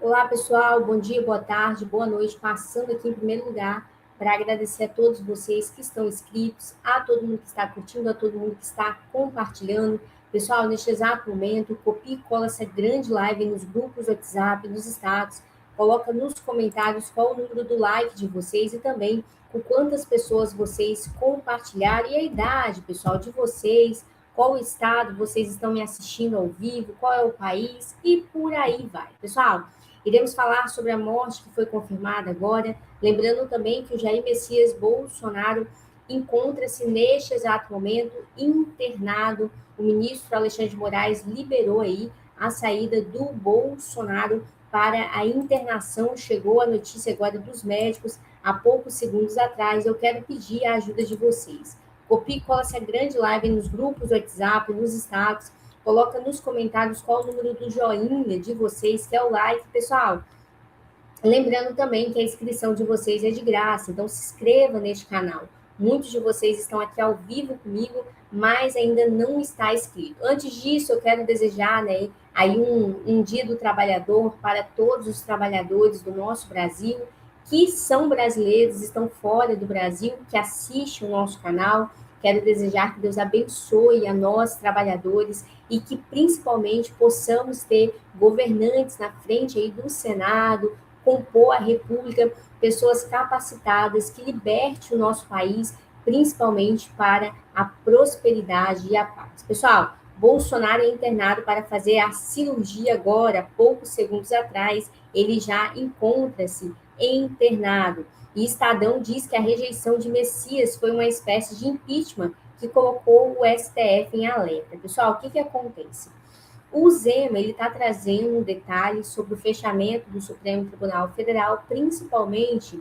Olá, pessoal. Bom dia, boa tarde, boa noite. Passando aqui em primeiro lugar para agradecer a todos vocês que estão inscritos, a todo mundo que está curtindo, a todo mundo que está compartilhando. Pessoal, neste exato momento, copie e cola essa grande live nos grupos do WhatsApp, nos status, coloca nos comentários qual o número do like de vocês e também com quantas pessoas vocês compartilharam e a idade, pessoal, de vocês, qual estado vocês estão me assistindo ao vivo, qual é o país e por aí vai. Pessoal, iremos falar sobre a morte que foi confirmada agora, lembrando também que o Jair Messias Bolsonaro encontra-se neste exato momento internado. O ministro Alexandre de Moraes liberou aí a saída do Bolsonaro para a internação. Chegou a notícia agora dos médicos há poucos segundos atrás. Eu quero pedir a ajuda de vocês. Copie e cola essa grande live nos grupos do WhatsApp, nos status. Coloca nos comentários qual o número do joinha de vocês, que é o like. Pessoal, lembrando também que a inscrição de vocês é de graça, então se inscreva neste canal. Muitos de vocês estão aqui ao vivo comigo, mas ainda não está inscrito. Antes disso, eu quero desejar, aí um dia do trabalhador para todos os trabalhadores do nosso Brasil, que são brasileiros, estão fora do Brasil, que assistem o nosso canal. Quero desejar que Deus abençoe a nós, trabalhadores, e que principalmente possamos ter governantes na frente aí do Senado, compor a República, pessoas capacitadas que liberte o nosso país, principalmente para a prosperidade e a paz. Pessoal, Bolsonaro é internado para fazer a cirurgia agora, poucos segundos atrás, ele já encontra-se internado. E Estadão diz que a rejeição de Messias foi uma espécie de impeachment que colocou o STF em alerta. Pessoal, o que acontece? O Zema está trazendo um detalhe sobre o fechamento do Supremo Tribunal Federal, principalmente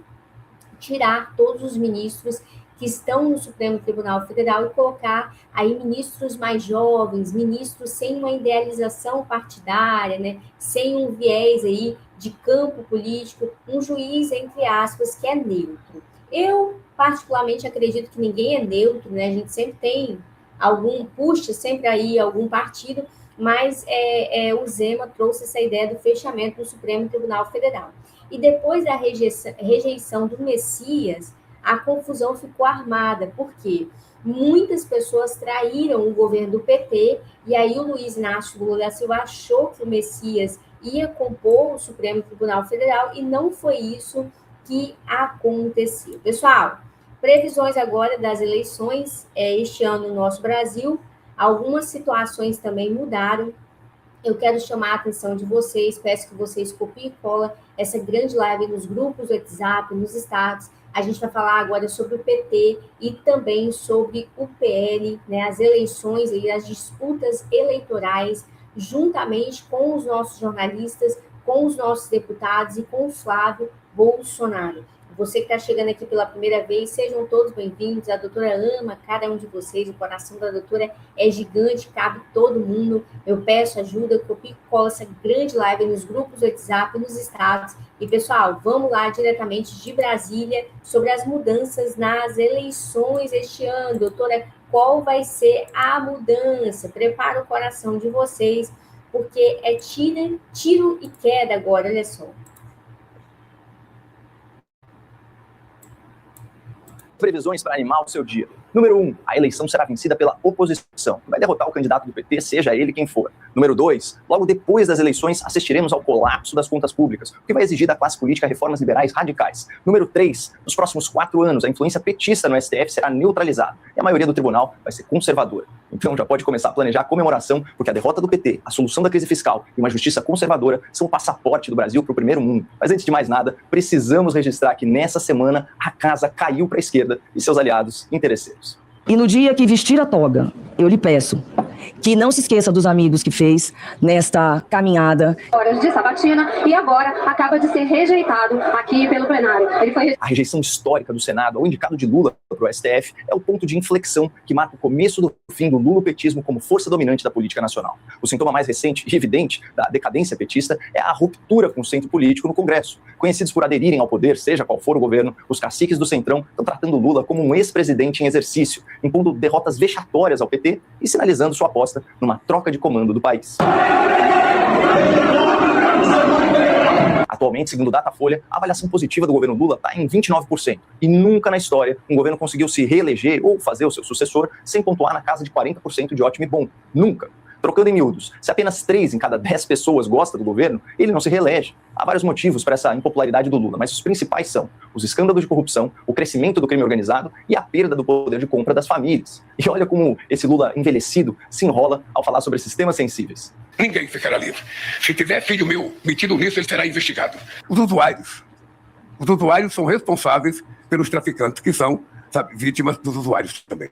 tirar todos os ministros que estão no Supremo Tribunal Federal e colocar aí ministros mais jovens, ministros sem uma idealização partidária, sem um viés aí de campo político, um juiz, entre aspas, que é neutro. Eu, particularmente, acredito que ninguém é neutro, a gente sempre tem puxa sempre aí algum partido, mas o Zema trouxe essa ideia do fechamento do Supremo Tribunal Federal. E depois da rejeição do Messias, a confusão ficou armada, porque muitas pessoas traíram o governo do PT, e aí o Luiz Inácio Lula da Silva achou que o Messias ia compor o Supremo Tribunal Federal, e não foi isso que aconteceu. Pessoal, previsões agora das eleições este ano no nosso Brasil, algumas situações também mudaram. Eu quero chamar a atenção de vocês, peço que vocês copiem e colem essa grande live nos grupos do WhatsApp, nos status. A gente vai falar agora sobre o PT e também sobre o PL, as eleições e as disputas eleitorais, juntamente com os nossos jornalistas, com os nossos deputados e com o Flávio Bolsonaro. Você que está chegando aqui pela primeira vez, sejam todos bem-vindos. A doutora ama cada um de vocês, o coração da doutora é gigante, cabe todo mundo. Eu peço ajuda, copie e cola essa grande live nos grupos do WhatsApp, nos estados. E, pessoal, vamos lá diretamente de Brasília sobre as mudanças nas eleições este ano. Doutora, qual vai ser a mudança? Prepara o coração de vocês, porque é tiro e queda agora, olha só. Previsões para animar o seu dia. Número 1, a eleição será vencida pela oposição, que vai derrotar o candidato do PT, seja ele quem for. Número 2, logo depois das eleições, assistiremos ao colapso das contas públicas, o que vai exigir da classe política reformas liberais radicais. Número 3, nos próximos 4 anos, a influência petista no STF será neutralizada, e a maioria do tribunal vai ser conservadora. Então já pode começar a planejar a comemoração, porque a derrota do PT, a solução da crise fiscal e uma justiça conservadora são o passaporte do Brasil para o primeiro mundo. Mas antes de mais nada, precisamos registrar que nessa semana a casa caiu para a esquerda e seus aliados interesseiros. E no dia que vestir a toga, eu lhe peço que não se esqueça dos amigos que fez nesta caminhada. Horas de sabatina e agora acaba de ser rejeitado aqui pelo plenário. A rejeição histórica do Senado ao indicado de Lula para o STF é o ponto de inflexão que marca o começo do fim do lulopetismo como força dominante da política nacional. O sintoma mais recente e evidente da decadência petista é a ruptura com o centro político no Congresso. Conhecidos por aderirem ao poder, seja qual for o governo, os caciques do Centrão estão tratando Lula como um ex-presidente em exercício, impondo derrotas vexatórias ao PT e sinalizando sua aposta numa troca de comando do país. Atualmente, segundo o Datafolha, a avaliação positiva do governo Lula está em 29%. E nunca na história um governo conseguiu se reeleger ou fazer o seu sucessor sem pontuar na casa de 40% de ótimo e bom. Nunca. Trocando em miúdos, se apenas 3 em cada 10 pessoas gostam do governo, ele não se reelege. Há vários motivos para essa impopularidade do Lula, mas os principais são os escândalos de corrupção, o crescimento do crime organizado e a perda do poder de compra das famílias. E olha como esse Lula envelhecido se enrola ao falar sobre esses temas sensíveis. Ninguém ficará livre. Se tiver filho meu metido nisso, ele será investigado. Os usuários são responsáveis pelos traficantes, que são, vítimas dos usuários também.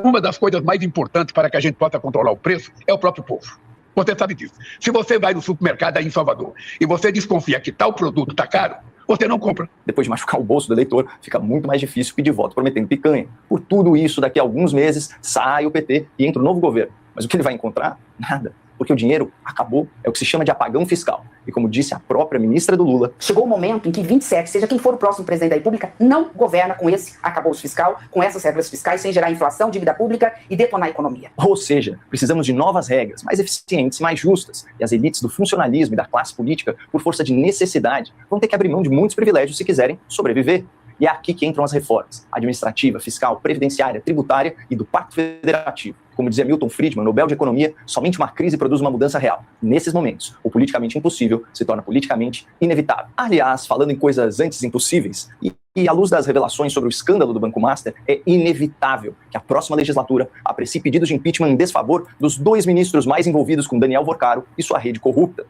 Uma das coisas mais importantes para que a gente possa controlar o preço é o próprio povo. Você sabe disso. Se você vai no supermercado aí em Salvador e você desconfia que tal produto está caro, você não compra. Depois de machucar o bolso do eleitor, fica muito mais difícil pedir voto prometendo picanha. Por tudo isso, daqui a alguns meses, sai o PT e entra o novo governo. Mas o que ele vai encontrar? Nada. Porque o dinheiro acabou, é o que se chama de apagão fiscal. E como disse a própria ministra do Lula... Chegou o momento em que 27, seja quem for o próximo presidente da República, não governa com esse arcabouço fiscal, com essas regras fiscais, sem gerar inflação, dívida pública e detonar a economia. Ou seja, precisamos de novas regras, mais eficientes e mais justas. E as elites do funcionalismo e da classe política, por força de necessidade, vão ter que abrir mão de muitos privilégios se quiserem sobreviver. E é aqui que entram as reformas: administrativa, fiscal, previdenciária, tributária e do Pacto Federativo. Como dizia Milton Friedman, Nobel de Economia, somente uma crise produz uma mudança real. Nesses momentos, o politicamente impossível se torna politicamente inevitável. Aliás, falando em coisas antes impossíveis, e à luz das revelações sobre o escândalo do Banco Master, é inevitável que a próxima legislatura aprecie pedidos de impeachment em desfavor dos 2 ministros mais envolvidos com Daniel Vorcaro e sua rede corrupta.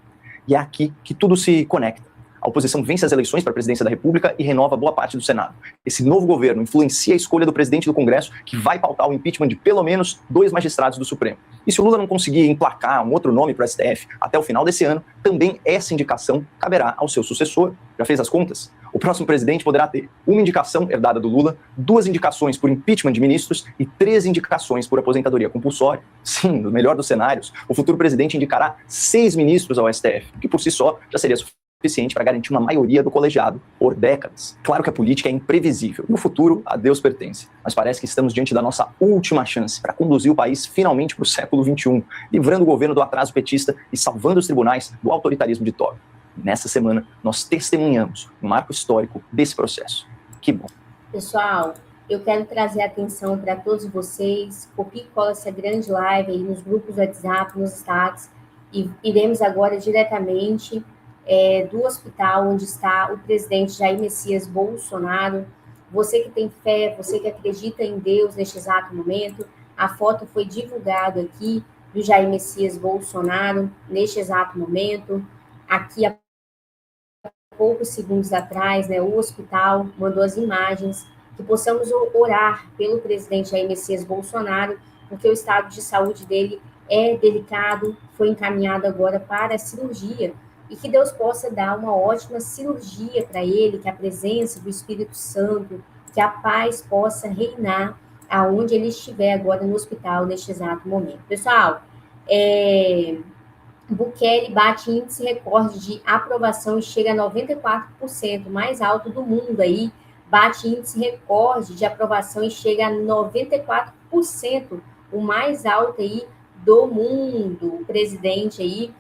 E é aqui que tudo se conecta. A oposição vence as eleições para a presidência da República e renova boa parte do Senado. Esse novo governo influencia a escolha do presidente do Congresso, que vai pautar o impeachment de pelo menos 2 magistrados do Supremo. E se o Lula não conseguir emplacar um outro nome para o STF até o final desse ano, também essa indicação caberá ao seu sucessor. Já fez as contas? O próximo presidente poderá ter uma indicação herdada do Lula, 2 indicações por impeachment de ministros e 3 indicações por aposentadoria compulsória. Sim, no melhor dos cenários, o futuro presidente indicará 6 ministros ao STF, que por si só já seria suficiente para garantir uma maioria do colegiado por décadas. Claro que a política é imprevisível e o futuro a Deus pertence, mas parece que estamos diante da nossa última chance para conduzir o país finalmente para o século XXI, livrando o governo do atraso petista e salvando os tribunais do autoritarismo de Toga. Nessa semana, nós testemunhamos um marco histórico desse processo. Que bom. Pessoal, eu quero trazer atenção para todos vocês. Copie e cola essa grande live aí nos grupos do WhatsApp, nos status, e iremos agora diretamente do hospital onde está o presidente Jair Messias Bolsonaro. Você que tem fé, você que acredita em Deus neste exato momento, a foto foi divulgada aqui do Jair Messias Bolsonaro neste exato momento. Aqui há poucos segundos atrás, o hospital mandou as imagens, que possamos orar pelo presidente Jair Messias Bolsonaro, porque o estado de saúde dele é delicado, foi encaminhado agora para a cirurgia, e que Deus possa dar uma ótima cirurgia para ele, que a presença do Espírito Santo, que a paz possa reinar aonde ele estiver agora no hospital, neste exato momento. Pessoal, Bukele bate índice recorde de aprovação e chega a 94%, mais alto do mundo aí, bate índice recorde de aprovação e chega a 94%, o mais alto aí do mundo. O presidente aí,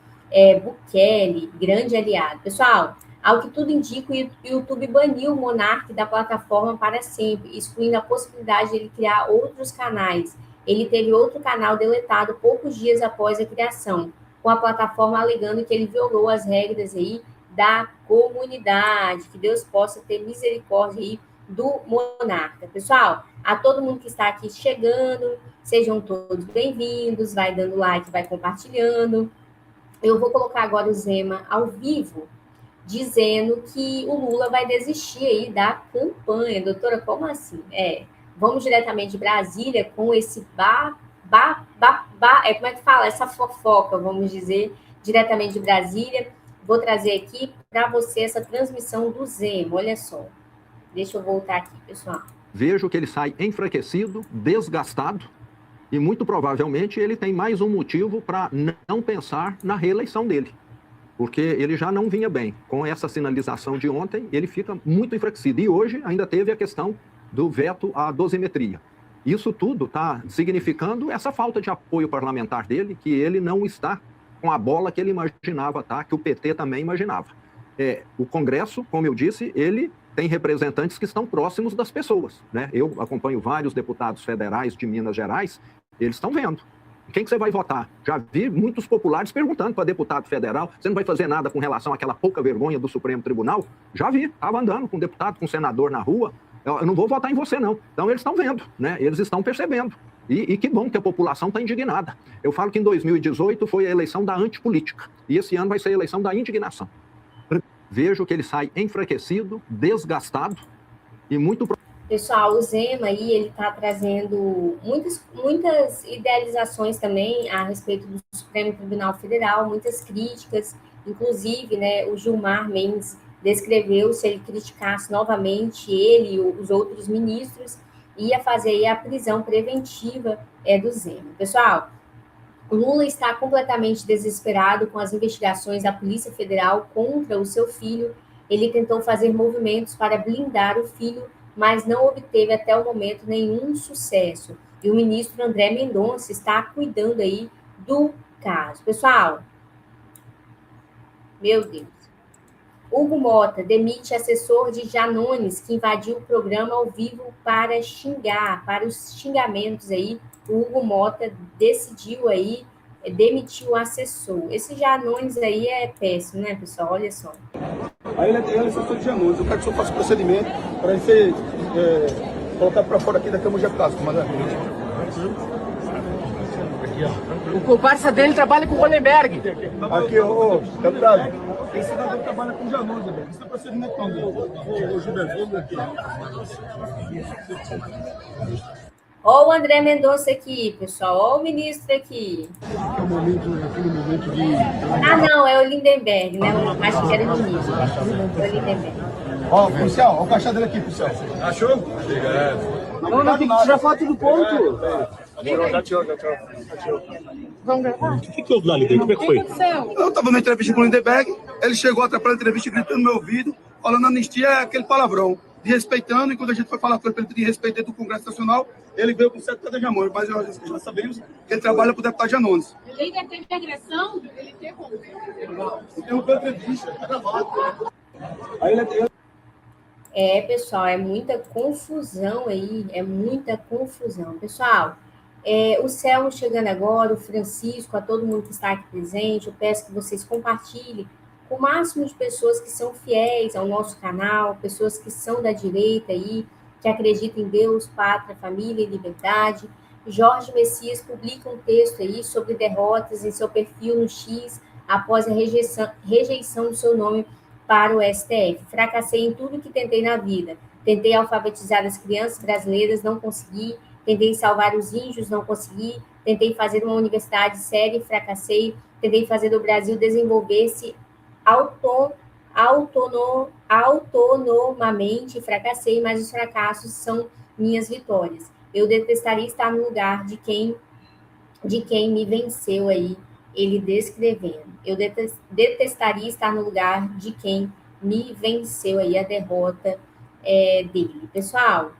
Bukele, grande aliado. Pessoal, ao que tudo indica, o YouTube baniu o Monark da plataforma para sempre, excluindo a possibilidade de ele criar outros canais. Ele teve outro canal deletado poucos dias após a criação, com a plataforma alegando que ele violou as regras aí da comunidade. Que Deus possa ter misericórdia aí do monarca. Pessoal, a todo mundo que está aqui chegando, sejam todos bem-vindos, vai dando like, vai compartilhando. Eu vou colocar agora o Zema ao vivo, dizendo que o Lula vai desistir aí da campanha. Doutora, como assim? Vamos diretamente de Brasília com esse como é que fala? Essa fofoca, vamos dizer, diretamente de Brasília. Vou trazer aqui para você essa transmissão do Zema. Olha só. Deixa eu voltar aqui, pessoal. Vejo que ele sai enfraquecido, desgastado, e muito provavelmente ele tem mais um motivo para não pensar na reeleição dele. Porque ele já não vinha bem. Com essa sinalização de ontem, ele fica muito enfraquecido. E hoje ainda teve a questão do veto à dosimetria. Isso tudo está significando essa falta de apoio parlamentar dele, que ele não está com a bola que ele imaginava, tá? Que o PT também imaginava. O Congresso, como eu disse, ele tem representantes que estão próximos das pessoas, né? Eu acompanho vários deputados federais de Minas Gerais, eles estão vendo. Quem que você vai votar? Já vi muitos populares perguntando para deputado federal, você não vai fazer nada com relação àquela pouca vergonha do Supremo Tribunal? Já vi, estava andando com deputado, com senador na rua, eu não vou votar em você não. Então eles estão vendo, né? Eles estão percebendo. E que bom que a população está indignada. Eu falo que em 2018 foi a eleição da antipolítica, e esse ano vai ser a eleição da indignação. Vejo que ele sai enfraquecido, desgastado e muito... Pessoal, o Zema aí, ele está trazendo muitas idealizações também a respeito do Supremo Tribunal Federal, muitas críticas, inclusive, né, o Gilmar Mendes descreveu, se ele criticasse novamente ele e os outros ministros, ia fazer aí a prisão preventiva do Zema. Pessoal, o Lula está completamente desesperado com as investigações da Polícia Federal contra o seu filho. Ele tentou fazer movimentos para blindar o filho, mas não obteve até o momento nenhum sucesso. E o ministro André Mendonça está cuidando aí do caso. Pessoal, meu Deus. Hugo Mota demite assessor de Janones, que invadiu o programa ao vivo para xingar, para os xingamentos aí. O Hugo Mota decidiu aí demitir o assessor. Esse Janones aí é péssimo, né, pessoal? Olha só. Aí ele é assessor de Janones. Eu quero que o senhor faça o procedimento para ele ser colocado para fora aqui da Câmara de Deputados, comandante. O comparsa dele trabalha com o Hollenberg. Aqui, ô, deputado. Esse cidadão trabalha com Janones, velho. Isso é procedimento com o Gilberto aqui. Ó o André Mendonça aqui, pessoal. Ó o ministro aqui. É o momento de... Ah, não, é o Lindenberg, né? Eu acho que era o ministro. É o Lindenberg. Ó, policial, ó o caixa dele aqui, policial. Achou? Obrigado. Não, tem que tirar foto do ponto. Já tirou. Vamos gravar? O que houve lá, Lindenberg? Como é que foi? Eu estava na entrevista com o Lindenberg, ele chegou atrapalhando a entrevista, gritando no meu ouvido, falando anistia é aquele palavrão, desrespeitando, e quando a gente foi falar com ele para ele pedir respeito dentro do Congresso Nacional, ele veio com o certo de Janones, mas nós já sabemos que ele trabalha para o deputado Janones. O líder teve agressão, ele Interrompeu a entrevista, está gravado. Aí ele... pessoal, é muita confusão aí, é muita confusão. Pessoal, o Selmo chegando agora, o Francisco, a todo mundo que está aqui presente, eu peço que vocês compartilhem com o máximo de pessoas que são fiéis ao nosso canal, pessoas que são da direita aí, que acreditam em Deus, pátria, família e liberdade. Jorge Messias publica um texto aí sobre derrotas em seu perfil no X após a rejeição do seu nome para o STF. Fracassei em tudo que tentei na vida. Tentei alfabetizar as crianças brasileiras, não consegui. Tentei salvar os índios, não consegui. Tentei fazer uma universidade séria, fracassei. Tentei fazer do Brasil desenvolver-se autonomamente, fracassei, mas os fracassos são minhas vitórias. Eu detestaria estar no lugar de quem me venceu aí, ele descrevendo. Eu detestaria estar no lugar de quem me venceu aí, a derrota dele. Pessoal,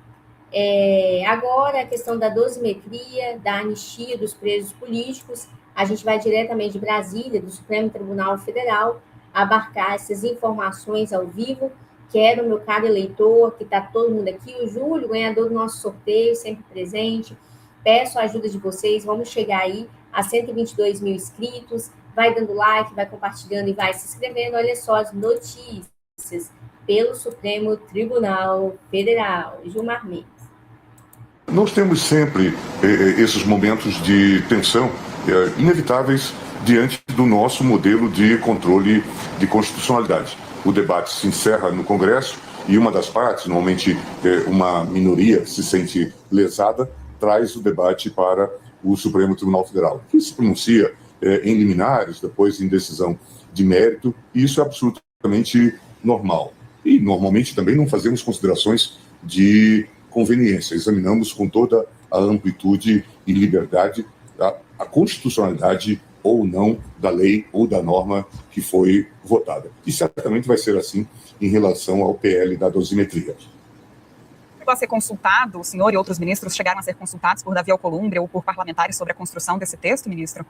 agora a questão da dosimetria, da anistia dos presos políticos, a gente vai diretamente de Brasília, do Supremo Tribunal Federal, abarcar essas informações ao vivo. Quero, meu caro eleitor, que está todo mundo aqui, o Júlio, ganhador do nosso sorteio, sempre presente. Peço a ajuda de vocês, vamos chegar aí a 122 mil inscritos. Vai dando like, vai compartilhando e vai se inscrevendo. Olha só as notícias pelo Supremo Tribunal Federal. Gilmar Mendes. Nós temos sempre esses momentos de tensão inevitáveis diante do nosso modelo de controle de constitucionalidade. O debate se encerra no Congresso e uma das partes, normalmente uma minoria que se sente lesada, traz o debate para o Supremo Tribunal Federal, que se pronuncia em liminares, depois em decisão de mérito, e isso é absolutamente normal. E normalmente também não fazemos considerações de conveniência, examinamos com toda a amplitude e liberdade a constitucionalidade ou não da lei ou da norma que foi votada. E certamente vai ser assim em relação ao PL da dosimetria. Chegou a ser consultado, o senhor e outros ministros chegaram a ser consultados por Davi Alcolumbre ou por parlamentares sobre a construção desse texto, ministro?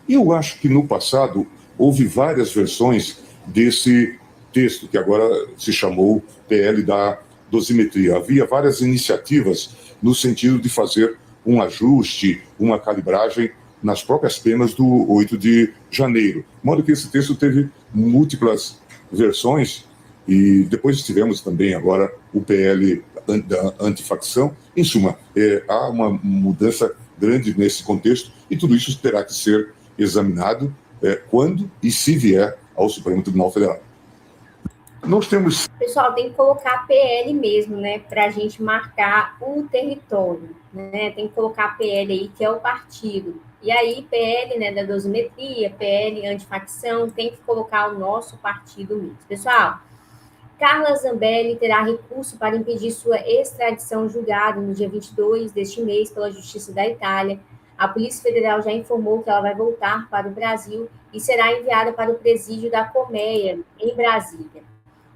Eu acho que no passado houve várias versões desse texto, que agora se chamou PL da dosimetria. Havia várias iniciativas no sentido de fazer um ajuste, uma calibragem nas próprias penas do 8 de janeiro. De modo que esse texto teve múltiplas versões, e depois tivemos também agora o PL da antifacção. Em suma, há uma mudança grande nesse contexto, e tudo isso terá que ser examinado quando e se vier ao Supremo Tribunal Federal. Nós temos... Pessoal, tem que colocar PL mesmo, né, para a gente marcar o território, né, tem que colocar PL aí, que é o partido. E aí, PL, né, da dosimetria, PL antifacção, tem que colocar o nosso partido mesmo. Pessoal, Carla Zambelli terá recurso para impedir sua extradição julgada no dia 22 deste mês pela Justiça da Itália. A Polícia Federal já informou que ela vai voltar para o Brasil e será enviada para o presídio da Colmeia, em Brasília.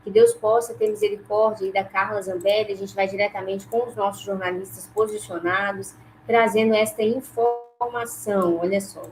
Que Deus possa ter misericórdia aí da Carla Zambelli. A gente vai diretamente com os nossos jornalistas posicionados, trazendo esta informação. Olha só.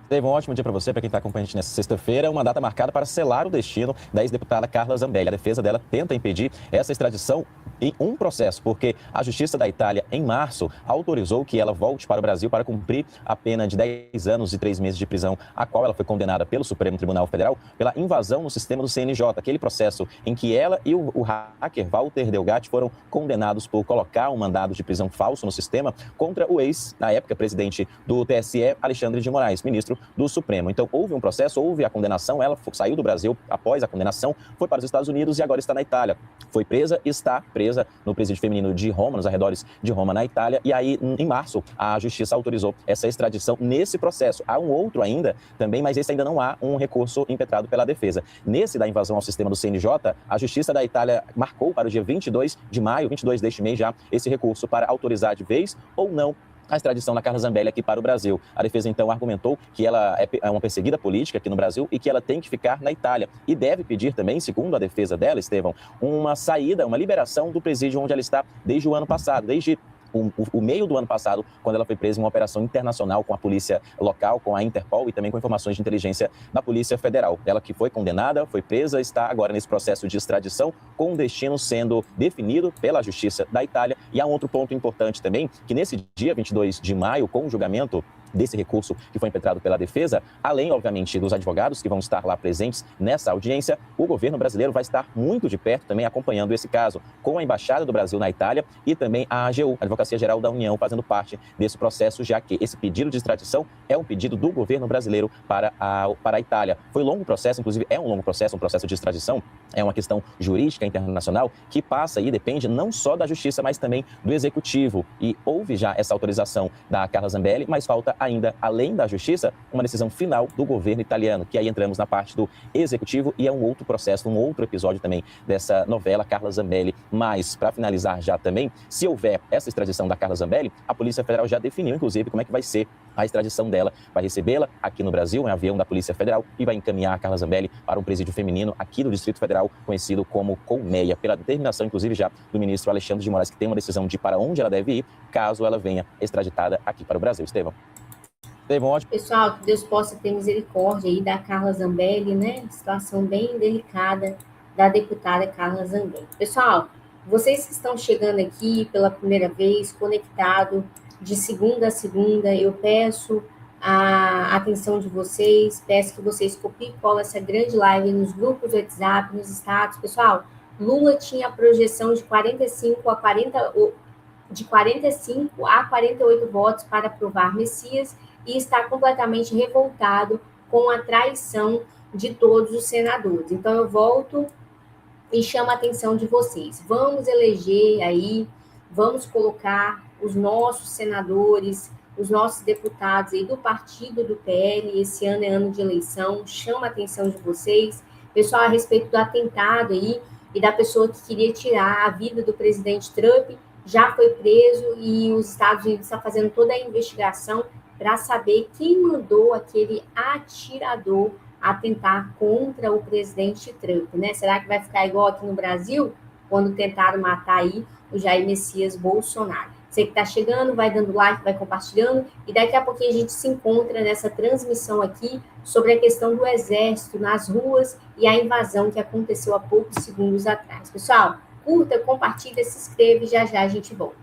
Teve um ótimo dia para você, para quem está acompanhando a gente nessa sexta-feira, uma data marcada para selar o destino da ex-deputada Carla Zambelli. A defesa dela tenta impedir essa extradição em um processo, porque a Justiça da Itália, em março, autorizou que ela volte para o Brasil para cumprir a pena de 10 anos e 3 meses de prisão, a qual ela foi condenada pelo Supremo Tribunal Federal pela invasão no sistema do CNJ, aquele processo em que ela e o hacker Walter Delgatti foram condenados por colocar um mandado de prisão falso no sistema contra o ex, na época, presidente do TSE, Alexandre de Moraes, ministro do Supremo. Então, houve um processo, houve a condenação, ela saiu do Brasil após a condenação, foi para os Estados Unidos e agora está na Itália. Foi presa, está presa no presídio feminino de Roma, nos arredores de Roma, na Itália, e aí, em março, a Justiça autorizou essa extradição nesse processo. Há um outro ainda também, mas esse ainda não há um recurso impetrado pela defesa. Nesse da invasão ao sistema do CNJ, a Justiça da Itália marcou para o dia 22 de maio, 22 deste mês já, esse recurso para autorizar de vez ou não a extradição da Carla Zambelli aqui para o Brasil. A defesa, então, argumentou que ela é uma perseguida política aqui no Brasil e que ela tem que ficar na Itália. E deve pedir também, segundo a defesa dela, Estevão, uma saída, uma liberação do presídio onde ela está desde o ano passado, desde o meio do ano passado, quando ela foi presa em uma operação internacional com a polícia local, com a Interpol e também com informações de inteligência da Polícia Federal. Ela que foi condenada, foi presa, está agora nesse processo de extradição, com o destino sendo definido pela Justiça da Itália. E há um outro ponto importante também, que nesse dia 22 de maio, com o julgamento desse recurso que foi impetrado pela defesa, além, obviamente, dos advogados que vão estar lá presentes nessa audiência, o governo brasileiro vai estar muito de perto também acompanhando esse caso, com a Embaixada do Brasil na Itália e também a AGU, a Advocacia Geral da União, fazendo parte desse processo, já que esse pedido de extradição é um pedido do governo brasileiro para a Itália. Foi um longo processo, inclusive é um longo processo, um processo de extradição, é uma questão jurídica internacional que passa e depende não só da Justiça, mas também do Executivo. E houve já essa autorização da Carla Zambelli, mas falta ainda, além da Justiça, uma decisão final do governo italiano, que aí entramos na parte do Executivo e é um outro processo, um outro episódio também dessa novela Carla Zambelli. Mas, para finalizar já também, se houver essa extradição da Carla Zambelli, a Polícia Federal já definiu, inclusive, como é que vai ser a extradição dela. Vai recebê-la aqui no Brasil, em avião da Polícia Federal, e vai encaminhar a Carla Zambelli para um presídio feminino aqui do Distrito Federal, conhecido como Colmeia, pela determinação, inclusive, já do ministro Alexandre de Moraes, que tem uma decisão de para onde ela deve ir, caso ela venha extraditada aqui para o Brasil. Estevão. Pessoal, que Deus possa ter misericórdia aí da Carla Zambelli, né? Situação bem delicada da deputada Carla Zambelli. Pessoal, vocês que estão chegando aqui pela primeira vez, conectado de segunda a segunda, eu peço a atenção de vocês, peço que vocês copiem e colem essa grande live nos grupos do WhatsApp, nos status. Pessoal, Lula tinha a projeção de 45 a 48 votos para aprovar Messias, e está completamente revoltado com a traição de todos os senadores. Então, eu volto e chamo a atenção de vocês. Vamos eleger aí, vamos colocar os nossos senadores, os nossos deputados aí do partido do PL. Esse ano é ano de eleição, chama a atenção de vocês. Pessoal, a respeito do atentado aí e da pessoa que queria tirar a vida do presidente Trump, já foi preso e os Estados Unidos estão fazendo toda a investigação para saber quem mandou aquele atirador atentar contra o presidente Trump, né? Será que vai ficar igual aqui no Brasil, quando tentaram matar aí o Jair Messias Bolsonaro? Você que está chegando, vai dando like, vai compartilhando, e daqui a pouquinho a gente se encontra nessa transmissão aqui sobre a questão do Exército nas ruas e a invasão que aconteceu há poucos segundos atrás. Pessoal, curta, compartilha, se inscreve, já já a gente volta.